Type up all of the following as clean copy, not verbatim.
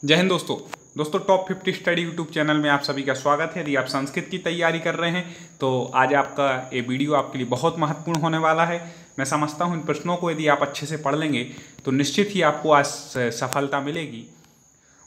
जय हिंद दोस्तों top 50 study YouTube channel में आप सभी का स्वागत है। यदि आप संस्कृत की तैयारी कर रहे हैं तो आज आपका ये वीडियो आपके लिए बहुत महत्वपूर्ण होने वाला है। मैं समझता हूँ इन प्रश्नों को यदि आप अच्छे से पढ़ लेंगे तो निश्चित ही आपको आज सफलता मिलेगी।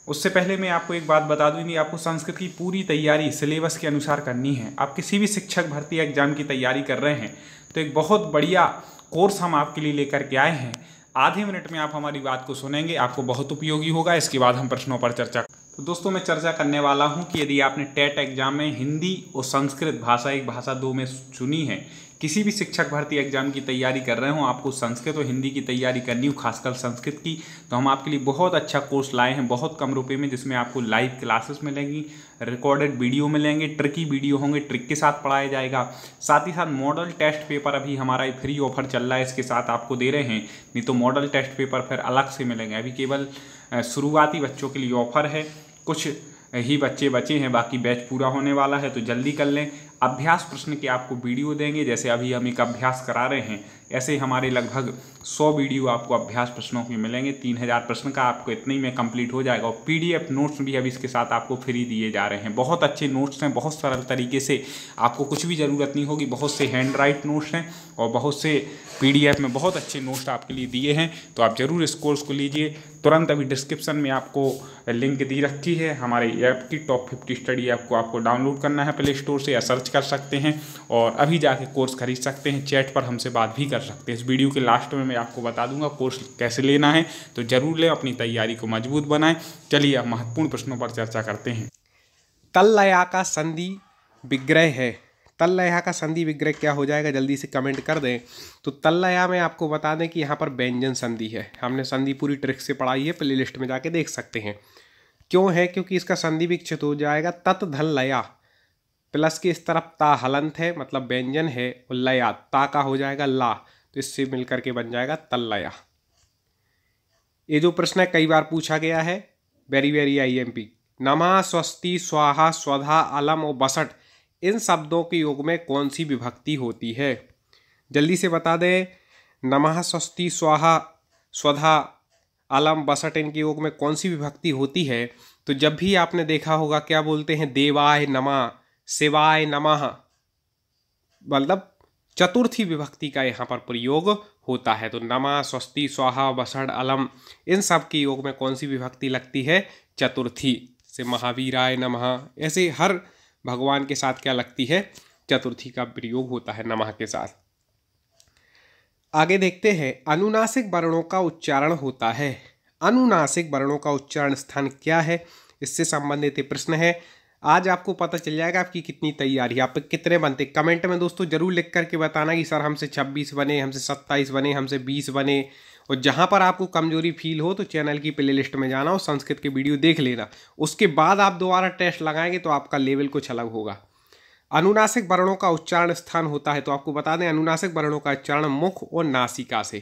उससे पहले मैं आपको एक बात बता दूँ, आपको संस्कृत की पूरी तैयारी सिलेबस के अनुसार करनी है। आप किसी भी शिक्षक भर्ती एग्जाम की तैयारी कर रहे हैं तो एक बहुत बढ़िया कोर्स हम आपके लिए लेकर के आए हैं। आधे मिनट में आप हमारी बात को सुनेंगे, आपको बहुत उपयोगी होगा। इसके बाद हम प्रश्नों पर चर्चा। तो दोस्तों मैं चर्चा करने वाला हूं कि यदि आपने टेट एग्जाम में हिंदी और संस्कृत भाषा 1 भाषा 2 में चुनी है, किसी भी शिक्षक भर्ती एग्जाम की तैयारी कर रहे हो, आपको संस्कृत और हिंदी की तैयारी करनी हो, खासकर संस्कृत की, तो हम आपके लिए बहुत अच्छा कोर्स लाए हैं बहुत कम रुपए में, जिसमें आपको लाइव क्लासेस मिलेंगी, रिकॉर्डेड वीडियो मिलेंगे, ट्रिकी वीडियो होंगे, ट्रिक के साथ पढ़ाया जाएगा। साथ ही साथ मॉडल टेस्ट पेपर अभी हमारा फ्री ऑफर चल रहा है, इसके साथ आपको दे रहे हैं, नहीं तो मॉडल टेस्ट पेपर फिर अलग से मिलेंगे। अभी केवल शुरुआती बच्चों के लिए ऑफर है, कुछ ही बच्चे बचे हैं, बाकी बैच पूरा होने वाला है, तो जल्दी कर लें। अभ्यास प्रश्न के आपको वीडियो देंगे, जैसे अभी हम एक अभ्यास करा रहे हैं, ऐसे हमारे लगभग 100 वीडियो आपको अभ्यास प्रश्नों के मिलेंगे। 3000 प्रश्न का आपको इतने ही में कंप्लीट हो जाएगा। और PDF नोट्स भी अभी इसके साथ आपको फ्री दिए जा रहे हैं। बहुत अच्छे नोट्स हैं, बहुत सरल तरीके से, आपको कुछ भी ज़रूरत नहीं होगी। बहुत से हैंड राइट नोट्स हैं और बहुत से PDF में बहुत अच्छे नोट्स आपके लिए दिए हैं, तो आप ज़रूर इस कोर्स को लीजिए तुरंत। अभी डिस्क्रिप्शन में आपको लिंक दी रखी है हमारे ऐप की, टॉप 50 स्टडी ऐप को आपको डाउनलोड करना है प्ले स्टोर से या सर्च कर सकते हैं और अभी जाके कोर्स खरीद सकते हैं। चैट पर हमसे बात भी कर सकते हैं। इस वीडियो के लास्ट में मैं आपको बता दूंगा कोर्स कैसे लेना है, तो जरूर लें, अपनी तैयारी को मजबूत बनाएं। चलिए अब महत्वपूर्ण प्रश्नों पर चर्चा करते हैं। तल्लया का संधि विग्रह है। तल्लया का संधि विग्रह क्या हो जाएगा, जल्दी से कमेंट कर दें। तो तल्लया में आपको बता दें कि यहाँ पर व्यंजन संधि है। हमने संधि पूरी ट्रिक से पढ़ाई है, प्ले लिस्ट में जाके देख सकते हैं। क्यों है, क्योंकि इसका संधि विक्षित हो जाएगा तत् धल लया, प्लस के इस तरफ ता हलंत है, मतलब व्यंजन है, और लया ता का हो जाएगा ला, तो इससे मिलकर के बन जाएगा तल्लया। ये जो प्रश्न है कई बार पूछा गया है, वेरी वेरी IMP। नमः, स्वस्ति, स्वाहा, स्वधा, अलम और बसट, इन शब्दों के योग में कौन सी विभक्ति होती है? जल्दी से बता दें। नमः, स्वस्ति, स्वाहा, स्वधा, अलम, बसट, इनके योग में कौन सी विभक्ति होती है? तो जब भी आपने देखा होगा क्या बोलते हैं, देवाय नमः, शिवाय नमः, मतलब चतुर्थी विभक्ति का यहाँ पर प्रयोग होता है। तो नमः, स्वस्ति, स्वाहा, बसट, अलम, इन सब के योग में कौन सी विभक्ति लगती है? चतुर्थी। से महावीराय नमः, ऐसे हर भगवान के साथ क्या लगती है? चतुर्थी का प्रयोग होता है नमः के साथ। आगे देखते हैं, अनुनासिक वर्णों का उच्चारण होता है। अनुनासिक वर्णों का उच्चारण स्थान क्या है, इससे संबंधित ये प्रश्न है। आज आपको पता चल जाएगा आपकी कितनी तैयारी, आप कितने बनते। कमेंट में दोस्तों जरूर लिख करके बताना कि सर हमसे 26 बने, हमसे 27 बने, हमसे 20 बने। और जहां पर आपको कमजोरी फील हो तो चैनल की प्ले लिस्ट में जाना और संस्कृत के वीडियो देख लेना। उसके बाद आप दोबारा टेस्ट लगाएंगे तो आपका लेवल कुछ अलग होगा। अनुनासिक वर्णों का उच्चारण स्थान होता है, तो आपको बता दें अनुनासिक वर्णों का उच्चारण मुख और नासिका से।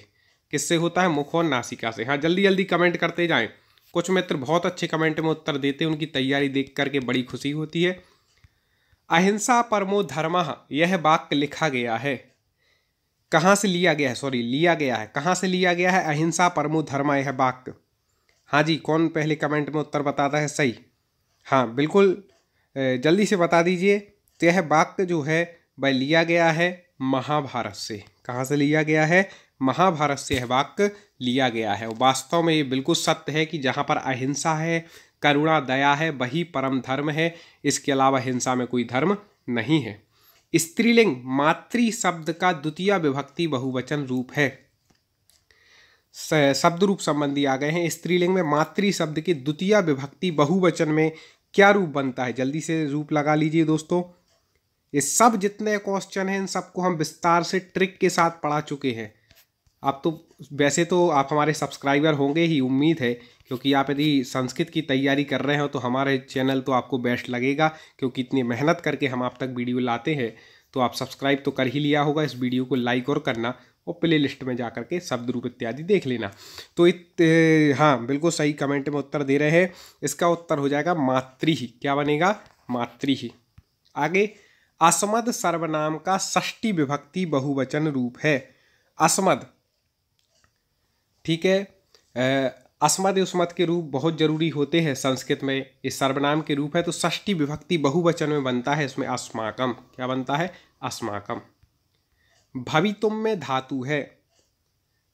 किससे होता है? मुख और नासिका से। हाँ, जल्दी जल्दी कमेंट करते जाएं। कुछ मित्र बहुत अच्छे कमेंट में उत्तर देते हैं, उनकी तैयारी देख करके बड़ी खुशी होती है। अहिंसा परमो धर्मः, यह वाक्य लिखा गया है, कहाँ से लिया गया है? सॉरी, लिया गया है। कहाँ से लिया गया है? अहिंसा परमो धर्म, यह वाक्य। हाँ जी, कौन पहले कमेंट में उत्तर बताता है सही? हाँ बिल्कुल, जल्दी से बता दीजिए। तो यह वाक्य जो है वह लिया गया है महाभारत से। कहाँ से लिया गया है? महाभारत से यह वाक्य लिया गया है। और वास्तव में ये बिल्कुल सत्य है कि जहाँ पर अहिंसा है, करुणा, दया है, वही परम धर्म है। इसके अलावा हिंसा में कोई धर्म नहीं है। स्त्रीलिंग मातृ शब्द का द्वितीय विभक्ति बहुवचन रूप है। शब्द रूप संबंधी आ गए हैं। स्त्रीलिंग में मातृ शब्द की द्वितीय विभक्ति बहुवचन में क्या रूप बनता है? जल्दी से रूप लगा लीजिए दोस्तों। ये सब जितने क्वेश्चन हैं इन सबको हम विस्तार से ट्रिक के साथ पढ़ा चुके हैं। आप तो वैसे तो आप हमारे सब्सक्राइबर होंगे ही, उम्मीद है, क्योंकि आप यदि संस्कृत की तैयारी कर रहे हो तो हमारे चैनल तो आपको बेस्ट लगेगा, क्योंकि इतनी मेहनत करके हम आप तक वीडियो लाते हैं। तो आप सब्सक्राइब तो कर ही लिया होगा, इस वीडियो को लाइक और करना और प्ले लिस्ट में जा करके शब्द रूप इत्यादि देख लेना। तो हाँ बिल्कुल सही कमेंट में उत्तर दे रहे हैं। इसका उत्तर हो जाएगा मातृ ही। क्या बनेगा? मातृ ही। आगे, अस्मद सर्वनाम का षष्ठी विभक्ति बहुवचन रूप है। अस्मद, ठीक है, अस्मद उस्मद के रूप बहुत जरूरी होते हैं संस्कृत में। ये सर्वनाम के रूप है तो षष्ठी विभक्ति बहुवचन में बनता है, इसमें अस्माकम। क्या बनता है? अस्माकम। भवितुम में धातु है।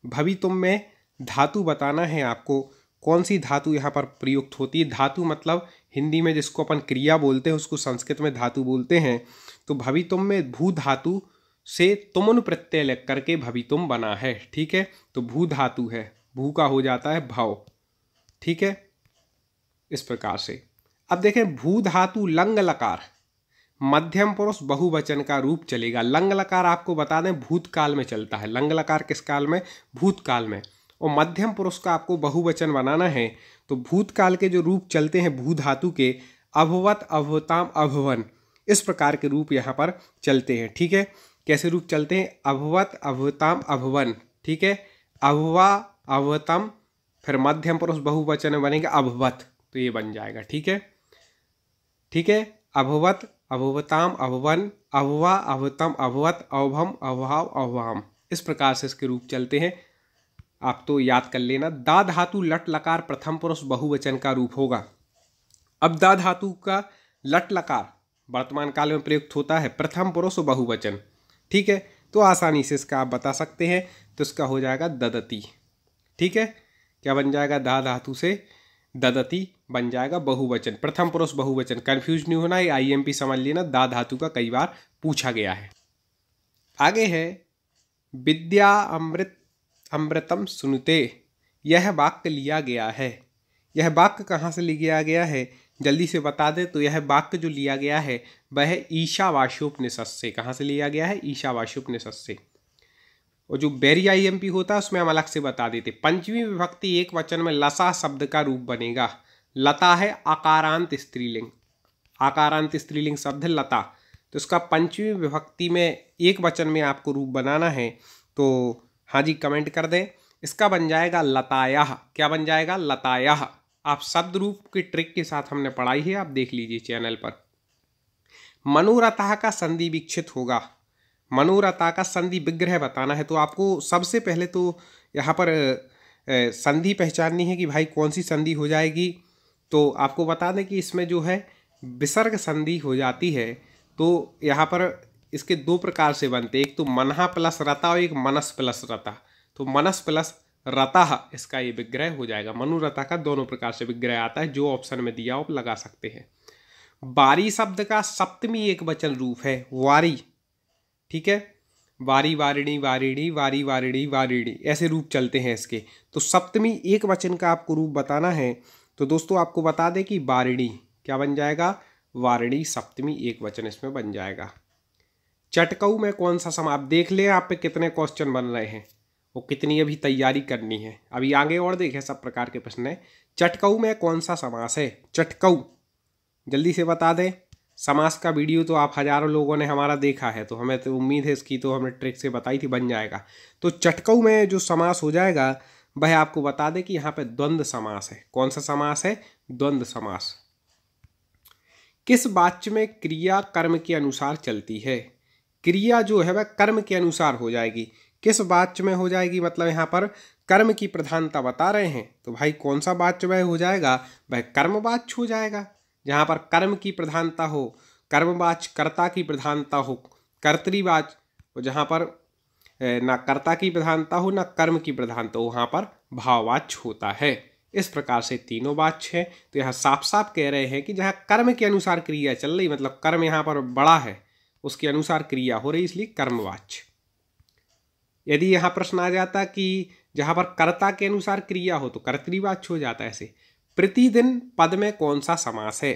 भवितुम में धातु बताना है आपको, कौन सी धातु यहाँ पर प्रयुक्त होती है। धातु मतलब हिंदी में जिसको अपन क्रिया बोलते हैं उसको संस्कृत में धातु बोलते हैं। तो भवितुम में भू धातु से तुमुन प्रत्यय लग करके भवितुम बना है। ठीक है, तो भू धातु है, भू का हो जाता है भव। ठीक है, इस प्रकार से। अब देखें भू धातु लंग लकार मध्यम पुरुष बहुवचन का रूप चलेगा। लंग लकार आपको बता दें भूतकाल में चलता है। लंग लकार किस काल में? भूतकाल में। और मध्यम पुरुष का आपको बहुवचन बनाना है तो भूतकाल के जो रूप चलते हैं भू धातु के, अभवत, अभवताम, अभवन, इस प्रकार के रूप यहाँ पर चलते हैं। ठीक है, कैसे रूप चलते हैं? अभवत, अभवताम, अभवन। ठीक है, अभवा, अभवतम, फिर मध्यम पुरुष बहुवचन में बनेगा अभवत, तो ये बन जाएगा। ठीक है, ठीक है, अभवत, अभवताम, अभवन, अभवा, अभवतम, अभवत, अभम, अभाव, अभवाम, इस प्रकार से इसके रूप चलते हैं। आप तो याद कर लेना। दा धातु लट लकार प्रथम पुरुष बहुवचन का रूप होगा। अब दा धातु का लट लकार वर्तमान काल में प्रयुक्त होता है प्रथम पुरुष बहुवचन। ठीक है, तो आसानी से इसका आप बता सकते हैं, तो इसका हो जाएगा ददती। ठीक है, क्या बन जाएगा? दा धातु से ददती बन जाएगा बहुवचन, प्रथम पुरुष बहुवचन। कंफ्यूज नहीं होना, ये आईएमपी समझ लेना, दा धातु का कई बार पूछा गया है। आगे है विद्या अमृत अमृतम सुनुते, यह वाक्य लिया गया है। यह वाक्य कहाँ से लिया गया है जल्दी से बता दे। तो यह वाक्य जो लिया गया है वह ईशावास्योपनिषद से। कहाँ से लिया गया है? ईशावास्योपनिषद से। और जो बैरी आईएमपी होता है उसमें हम अलग से बता देते। पंचमी विभक्ति एक वचन में लसा शब्द का रूप बनेगा। लता है आकारांत स्त्रीलिंग, आकारांत स्त्रीलिंग शब्द है लता, तो इसका पंचमी विभक्ति में एक वचन में आपको रूप बनाना है तो हाँ जी कमेंट कर दें। इसका बन जाएगा लतायाह। क्या बन जाएगा? लतायाह। आप शब्द रूप की ट्रिक के साथ हमने पढ़ाई है, आप देख लीजिए चैनल पर। मनोरथा का संधि विक्षित होगा। मनोरथा का संधि विग्रह बताना है तो आपको सबसे पहले तो यहाँ पर संधि पहचाननी है कि भाई कौन सी संधि हो जाएगी। तो आपको बता दें कि इसमें जो है विसर्ग संधि हो जाती है। तो यहाँ पर इसके दो प्रकार से बनते, एक तो मनहा प्लस रता और एक मनस प्लस रता। तो मनस प्लस रता इसका ये विग्रह हो जाएगा। मनोरथा का दोनों प्रकार से विग्रह आता है, जो ऑप्शन में दिया आप लगा सकते हैं। वारी शब्द का सप्तमी एक वचन रूप है वारी। ठीक है, वारी, वारिणी, वारिणी, वारी, वारिणी, वारिणी, ऐसे रूप चलते हैं इसके। तो सप्तमी एक वचन का आपको रूप बताना है तो दोस्तों आपको बता दें कि वारिणी। क्या बन जाएगा? वारिणी सप्तमी एक वचन इसमें बन जाएगा। चटकऊ में कौन सा समास? आप देख लें आप पे कितने क्वेश्चन बन रहे हैं और कितनी अभी तैयारी करनी है। अभी आगे और देखें सब प्रकार के प्रश्न है। चटकऊ में कौन सा समास है? चटकऊ जल्दी से बता दें। समास का वीडियो तो आप हजारों लोगों ने हमारा देखा है, तो हमें तो उम्मीद है इसकी, तो हमने ट्रिक से बताई थी, बन जाएगा। तो चटकऊ में जो समास हो जाएगा वह आपको बता दें कि यहाँ पे द्वंद्व समास है। कौन सा समास है? द्वंद्व समास। किस वाच्य में क्रिया कर्म के अनुसार चलती है? क्रिया जो है वह कर्म के अनुसार हो जाएगी। किस वाच्य में हो जाएगी? मतलब यहाँ पर कर्म की प्रधानता बता रहे हैं तो भाई कौन सा वाच्य वह हो जाएगा? वह कर्मवाच्य हो जाएगा। जहाँ पर कर्म की प्रधानता हो, कर्मवाच्य, कर्ता की प्रधानता हो, कर्तृवाच्य, और जहाँ पर ना कर्ता की प्रधानता हो ना कर्म की प्रधानता हो, वहाँ पर भाववाच्य होता है। इस प्रकार से तीनों वाच्य है। तो यहाँ साफ साफ कह रहे हैं कि जहाँ कर्म के अनुसार क्रिया चल रही, मतलब कर्म यहाँ पर बड़ा है, उसके अनुसार क्रिया हो रही, इसलिए कर्मवाच्य। यदि यहाँ प्रश्न आ जाता कि जहाँ पर कर्ता के अनुसार क्रिया हो तो कर्तृवाच्य हो जाता है। ऐसे प्रतिदिन पद में कौन सा समास है?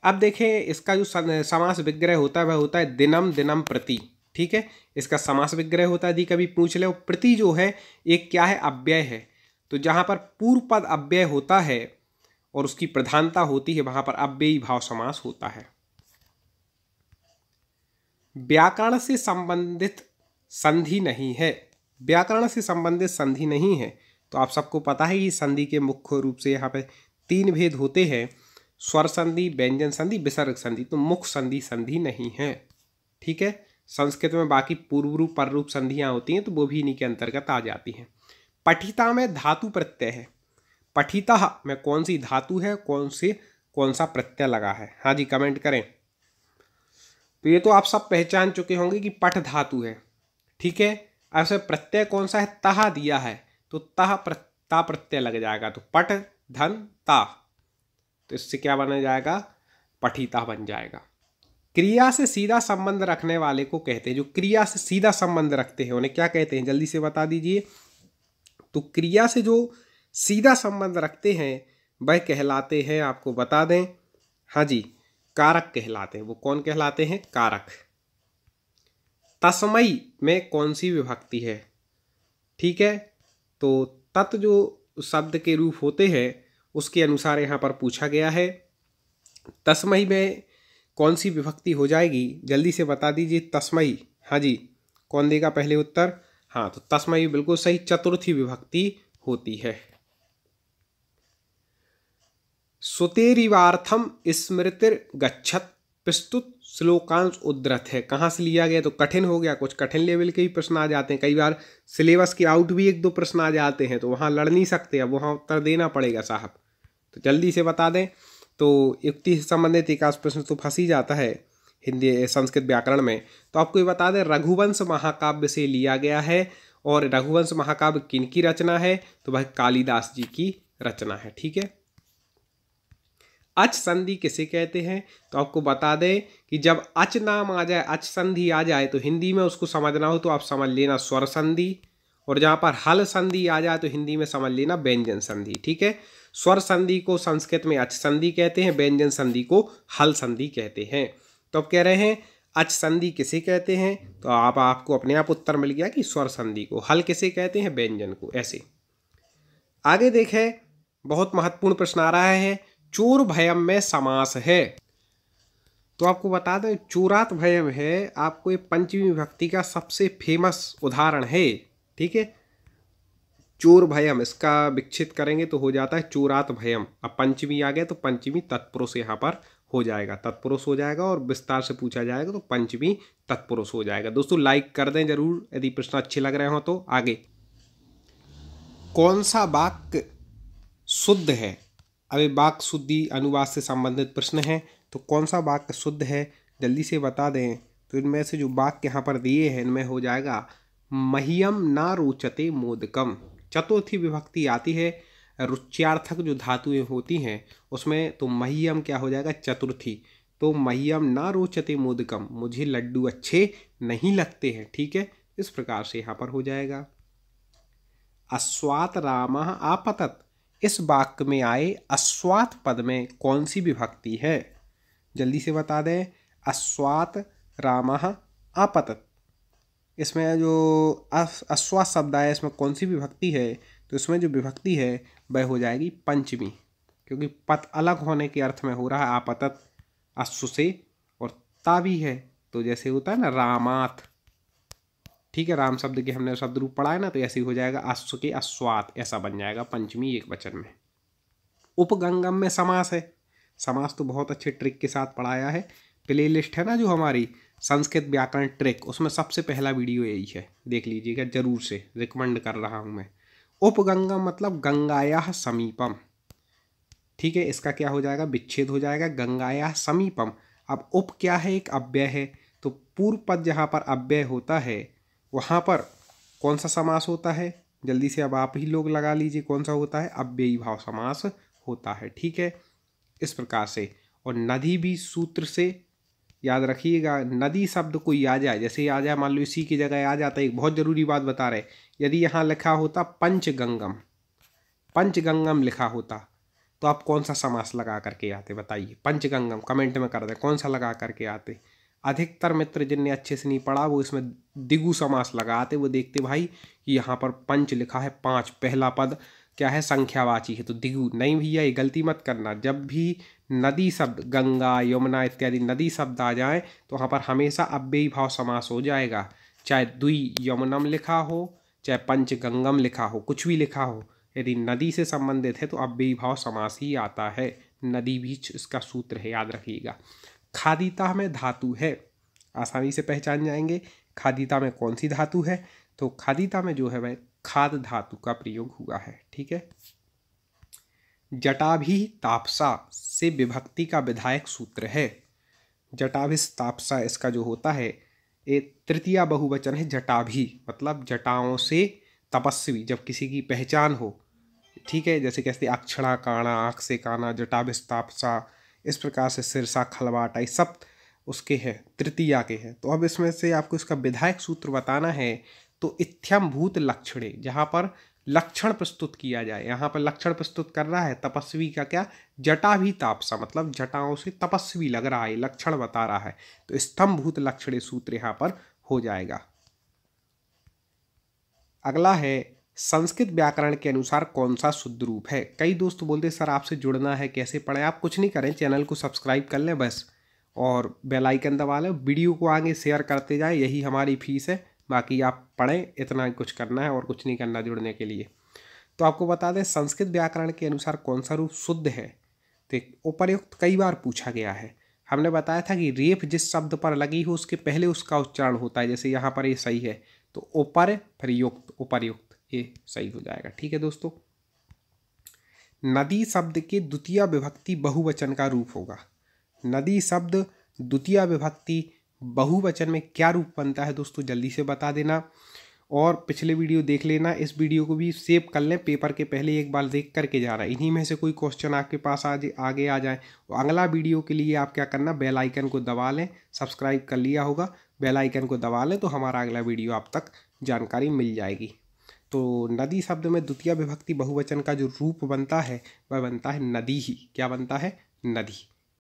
अब देखें इसका जो समास विग्रह होता है वह होता है दिनम, दिनम, प्रति। ठीक है, इसका समास विग्रह होता है। यदि कभी पूछ ले, प्रति जो है एक क्या है? अव्यय है। तो जहाँ पर पूर्व पद अव्यय होता है और उसकी प्रधानता होती है वहाँ पर अव्ययी भाव समास होता है। व्याकरण से संबंधित संधि नहीं है। व्याकरण से संबंधित संधि नहीं है तो आप सबको पता है कि संधि के मुख्य रूप से यहाँ पे तीन भेद होते हैं, स्वर संधि, व्यंजन संधि, विसर्ग संधि। तो मुख्य संधि संधि नहीं है। ठीक है, संस्कृत में बाकी पूर्व रूप, पर रूप संधियाँ होती हैं तो वो भी इन्हीं के अंतर्गत आ जाती हैं। पठिता में धातु प्रत्यय है। पठितः में कौन सी धातु है, कौन सा प्रत्यय लगा है। हाँ जी, कमेंट करें। तो ये तो आप सब पहचान चुके होंगे कि पठ धातु है, ठीक है। ऐसे प्रत्यय कौन सा है, तह दिया है तो ता प्रत्यय लग जाएगा, तो पठ धन ता, तो इससे क्या बन जाएगा, पठिता बन जाएगा। क्रिया से सीधा संबंध रखने वाले को कहते हैं, जो क्रिया से सीधा संबंध रखते हैं उन्हें क्या कहते हैं, जल्दी से बता दीजिए। तो क्रिया से जो सीधा संबंध रखते हैं वह कहलाते हैं, आपको बता दें, हाँ जी, कारक कहलाते हैं। वो कौन कहलाते हैं, कारक। तस्मै में कौन सी विभक्ति है, ठीक है। तो तत् जो शब्द के रूप होते हैं उसके अनुसार यहाँ पर पूछा गया है। तस्मै में कौन सी विभक्ति हो जाएगी, जल्दी से बता दीजिए। तस्मै, हाँ जी, कौन देगा पहले उत्तर, हाँ, तो तस्मै बिल्कुल सही, चतुर्थी विभक्ति होती है। सुतेरिवार्थम स्मृतिर गच्छत प्रस्तुत श्लोकांश उद्धृत है, कहाँ से लिया गया, तो कठिन हो गया, कुछ कठिन लेवल के ही प्रश्न आ जाते हैं। कई बार सिलेबस के आउट भी 1-2 प्रश्न आ जाते हैं, तो वहाँ लड़ नहीं सकते, अब वहाँ उत्तर देना पड़ेगा साहब। तो जल्दी से बता दें। तो युक्ति से संबंधित एक आध प्रश्न तो फंस ही जाता है हिंदी संस्कृत व्याकरण में। तो आपको ये बता दें, रघुवंश महाकाव्य से लिया गया है, और रघुवंश महाकाव्य किनकी रचना है, तो वह कालिदास जी की रचना है, ठीक है। अच संधि किसे कहते हैं, तो आपको बता दें कि जब अच नाम आ जाए, अच संधि आ जाए, तो हिंदी में उसको समझना हो तो आप समझ लेना स्वर संधि, और जहाँ पर हल संधि आ जाए तो हिंदी में समझ लेना व्यंजन संधि, ठीक है। स्वर संधि को संस्कृत में अच संधि कहते हैं, व्यंजन संधि को हल संधि कहते हैं। तो अब कह रहे हैं अच संधि किसे कहते हैं, तो आपको अपने आप उत्तर मिल गया कि स्वर संधि को, हल किसे कहते हैं, व्यंजन को। ऐसे आगे देखें, बहुत महत्वपूर्ण प्रश्न आ रहा है, चोर भयम में समास है। तो आपको बता दें, चोरात भयम है, आपको ये पंचमी विभक्ति का सबसे फेमस उदाहरण है, ठीक है। चोर भयम, इसका विक्षित करेंगे तो हो जाता है चोरात भयम। अब पंचमी आ गया तो पंचमी तत्पुरुष यहाँ पर हो जाएगा, तत्पुरुष हो जाएगा, और विस्तार से पूछा जाएगा तो पंचमी तत्पुरुष हो जाएगा। दोस्तों लाइक कर दें जरूर यदि प्रश्न अच्छे लग रहे हो तो। आगे, कौन सा वाक्य शुद्ध है, अभी वाक्य शुद्धि अनुवाद से संबंधित प्रश्न है, तो कौन सा वाक्य शुद्ध है, जल्दी से बता दें। तो इनमें से जो वाक्य यहाँ पर दिए हैं इनमें हो जाएगा मह्यम ना रोचते मोदकम, चतुर्थी विभक्ति आती है, रुच्यार्थक जो धातुएं होती हैं उसमें, तो मह्यम क्या हो जाएगा, चतुर्थी, तो मह्यम ना रोचते मोदकम, मुझे लड्डू अच्छे नहीं लगते हैं, ठीक है। इस प्रकार से यहाँ पर हो जाएगा। अस्वात रामः आपतत, इस वाक्य में आए अस्वात पद में कौन सी विभक्ति है, जल्दी से बता दें। अस्वात रामः आपतत, इसमें जो अस्वात शब्द आया इसमें कौन सी विभक्ति है, तो इसमें जो विभक्ति है वह हो जाएगी पंचमी, क्योंकि पत अलग होने के अर्थ में हो रहा है आपतत, अश्व से, और ता भी है, तो जैसे होता है ना रामात, ठीक है, राम शब्द के हमने शब्द रूप पढ़ा है ना, तो ऐसे ही हो जाएगा अश्व के अस्वात, ऐसा बन जाएगा पंचमी एक वचन में। उपगंगम में समास है, समास तो बहुत अच्छे ट्रिक के साथ पढ़ाया है, प्ले लिस्ट है ना जो हमारी संस्कृत व्याकरण ट्रिक, उसमें सबसे पहला वीडियो यही है, देख लीजिएगा जरूर से, रिकमेंड कर रहा हूँ मैं। उपगंगम मतलब गंगायाः समीपम, ठीक है, इसका क्या हो जाएगा, विच्छेद हो जाएगा, गंगायाः समीपम। अब उप क्या है, एक अव्यय है, तो पूर्व पद जहाँ पर अव्यय होता है वहाँ पर कौन सा समास होता है, जल्दी से अब आप ही लोग लगा लीजिए, कौन सा होता है, अव्ययी भाव समास होता है, ठीक है। इस प्रकार से, और नदी भी सूत्र से याद रखिएगा, नदी शब्द कोई आ जाए, जैसे आ जाए मान लो इसी की जगह आ जाता है, एक बहुत ज़रूरी बात बता रहे, यदि यहाँ लिखा होता पंचगंगम, पंचगंगम लिखा होता तो आप कौन सा समास लगा करके आते, बताइए। पंचगंगम कमेंट में कर दें, कौन सा लगा करके आते। अधिकतर मित्र जिनने अच्छे से नहीं पढ़ा वो इसमें दिगु समास लगाते, वो देखते भाई कि यहाँ पर पंच लिखा है 5, पहला पद क्या है, संख्यावाची है, तो दिगु नहीं भैया, ये गलती मत करना। जब भी नदी शब्द, गंगा यमुना इत्यादि नदी शब्द आ जाए तो वहाँ पर हमेशा अव्ययी भाव समास हो जाएगा, चाहे द्वि यमुनम लिखा हो, चाहे पंचगंगम लिखा हो, कुछ भी लिखा हो, यदि नदी से संबंधित है तो अव्ययी भाव समास ही आता है। नदी भी इसका सूत्र है, याद रखिएगा। खादिता में धातु है, आसानी से पहचान जाएंगे खादिता में कौन सी धातु है, तो खादिता में जो है वह खाद धातु का प्रयोग हुआ है, ठीक है। जटाभि तापसा से विभक्ति का विधायक सूत्र है। जटाभि तापसा इसका जो होता है ये तृतीया बहुवचन है। जटाभि मतलब जटाओं से तपस्वी, जब किसी की पहचान हो, ठीक है, जैसे कहते अक्षणा काणा, आँख से काना, जटाभि तापसा, इस प्रकार से सिरसा खलवाटा, ये सब उसके हैं, तृतीया के हैं। तो अब इसमें से आपको इसका विधायक सूत्र बताना है। तो इत्थम भूत लक्षणे, जहाँ पर लक्षण प्रस्तुत किया जाए, यहाँ पर लक्षण प्रस्तुत कर रहा है तपस्वी का, क्या, जटाभि तापसा मतलब जटाओं से तपस्वी लग रहा है, लक्षण बता रहा है। तो स्तंभभूत लक्षणे सूत्र यहाँ पर हो जाएगा। अगला है संस्कृत व्याकरण के अनुसार कौन सा शुद्ध रूप है। कई दोस्त बोलते सर आपसे जुड़ना है, कैसे पढ़ें। आप कुछ नहीं करें, चैनल को सब्सक्राइब कर लें बस, और बेल आइकन दबा लें, वीडियो को आगे शेयर करते जाएं, यही हमारी फीस है। बाकी आप पढ़ें, इतना ही कुछ करना है और कुछ नहीं करना जुड़ने के लिए। तो आपको बता दें संस्कृत व्याकरण के अनुसार कौन सा रूप शुद्ध है। तो उपर्युक्त कई बार पूछा गया है। हमने बताया था कि रेफ जिस शब्द पर लगी हो उसके पहले उसका उच्चारण होता है। जैसे यहाँ पर ये सही है, तो उपर फिर युक्त, उपर्युक्त, ये सही हो जाएगा। ठीक है दोस्तों। नदी शब्द के द्वितीय विभक्ति बहुवचन का रूप होगा। नदी शब्द द्वितीय विभक्ति बहुवचन में क्या रूप बनता है दोस्तों, जल्दी से बता देना। और पिछले वीडियो देख लेना, इस वीडियो को भी सेव कर लें, पेपर के पहले एक बार देख करके जाना। इन्हीं में से कोई क्वेश्चन आपके पास आगे आ जाए तो अगला वीडियो के लिए आप क्या करना, बेल आइकन को दबा लें। सब्सक्राइब कर लिया होगा, बेल आइकन को दबा लें तो हमारा अगला वीडियो आप तक जानकारी मिल जाएगी। तो नदी शब्द में द्वितीय विभक्ति बहुवचन का जो रूप बनता है वह बनता है नदी ही। क्या बनता है, नदी।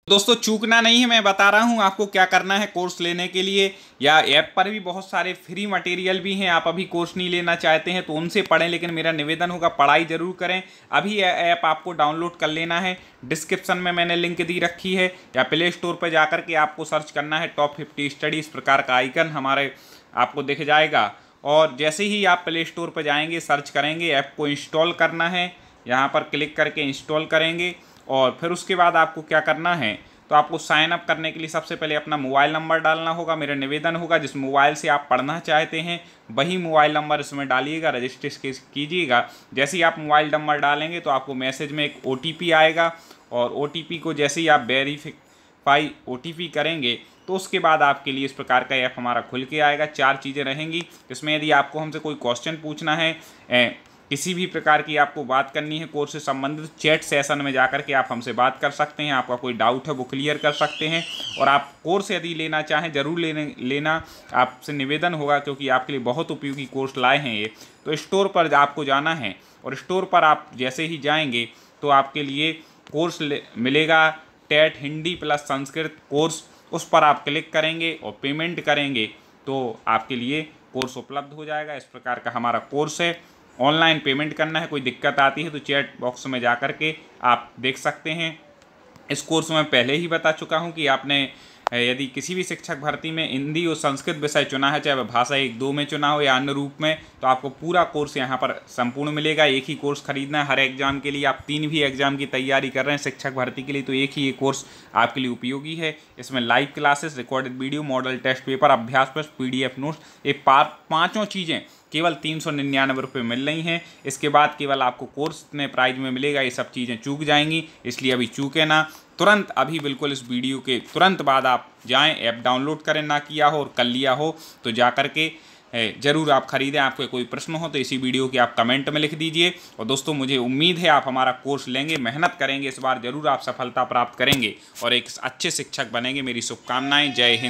दोस्तों चूकना नहीं है, मैं बता रहा हूं आपको क्या करना है कोर्स लेने के लिए। या ऐप पर भी बहुत सारे फ्री मटेरियल भी हैं, आप अभी कोर्स नहीं लेना चाहते हैं तो उनसे पढ़ें, लेकिन मेरा निवेदन होगा पढ़ाई जरूर करें। अभी ऐप आपको डाउनलोड कर लेना है, डिस्क्रिप्शन में मैंने लिंक दी रखी है, या प्ले स्टोर पर जाकर के आपको सर्च करना है टॉप 50 स्टडी, इस प्रकार का आइकन हमारे आपको दिख जाएगा। और जैसे ही आप प्ले स्टोर पर जाएंगे, सर्च करेंगे, ऐप को इंस्टॉल करना है, यहाँ पर क्लिक करके इंस्टॉल करेंगे। और फिर उसके बाद आपको क्या करना है, तो आपको साइन अप करने के लिए सबसे पहले अपना मोबाइल नंबर डालना होगा। मेरा निवेदन होगा जिस मोबाइल से आप पढ़ना चाहते हैं वही मोबाइल नंबर इसमें डालिएगा, रजिस्ट्रेशन कीजिएगा। जैसे ही आप मोबाइल नंबर डालेंगे तो आपको मैसेज में एक OTP आएगा, और OTP को जैसे ही आप वेरीफाई OTP करेंगे तो उसके बाद आपके लिए इस प्रकार का ऐप हमारा खुल के आएगा। 4 चीज़ें रहेंगी इसमें। यदि आपको हमसे कोई क्वेश्चन पूछना है, किसी भी प्रकार की आपको बात करनी है कोर्स से संबंधित, चैट सेशन में जाकर के आप हमसे बात कर सकते हैं। आपका कोई डाउट है वो क्लियर कर सकते हैं। और आप कोर्स यदि लेना चाहें ज़रूर लेना आपसे निवेदन होगा, क्योंकि आपके लिए बहुत उपयोगी कोर्स लाए हैं ये। तो स्टोर पर आपको जाना है, और स्टोर पर आप जैसे ही जाएंगे तो आपके लिए कोर्स मिलेगा, TET Hindi plus Sanskrit course. उस पर आप क्लिक करेंगे और पेमेंट करेंगे तो आपके लिए कोर्स उपलब्ध हो जाएगा। इस प्रकार का हमारा कोर्स है, ऑनलाइन पेमेंट करना है। कोई दिक्कत आती है तो चैट बॉक्स में जा कर के आप देख सकते हैं। इस कोर्स में पहले ही बता चुका हूं कि आपने यदि किसी भी शिक्षक भर्ती में हिंदी और संस्कृत विषय चुना है, चाहे वह भाषा 1-2 में चुना हो या अन्य रूप में, तो आपको पूरा कोर्स यहाँ पर संपूर्ण मिलेगा। एक ही कोर्स खरीदना है हर एग्जाम के लिए। आप 3 भी एग्जाम की तैयारी कर रहे हैं शिक्षक भर्ती के लिए, तो एक ही ये कोर्स आपके लिए उपयोगी है। इसमें live classes, recorded video, model test paper, अभ्यास प्रश्न, PDF नोट्स, ये पाँचों चीज़ें केवल 399 रुपये मिल रही हैं। इसके बाद केवल आपको कोर्स इतने प्राइज में मिलेगा, ये सब चीज़ें चूक जाएंगी, इसलिए अभी चूके ना। तुरंत अभी बिल्कुल इस वीडियो के तुरंत बाद आप जाएं, ऐप डाउनलोड करें, ना किया हो और कर लिया हो तो जा कर के ज़रूर आप ख़रीदें। आपको कोई प्रश्न हो तो इसी वीडियो के आप कमेंट में लिख दीजिए। और दोस्तों मुझे उम्मीद है आप हमारा कोर्स लेंगे, मेहनत करेंगे, इस बार ज़रूर आप सफलता प्राप्त करेंगे और एक अच्छे शिक्षक बनेंगे। मेरी शुभकामनाएँ। जय हिंद।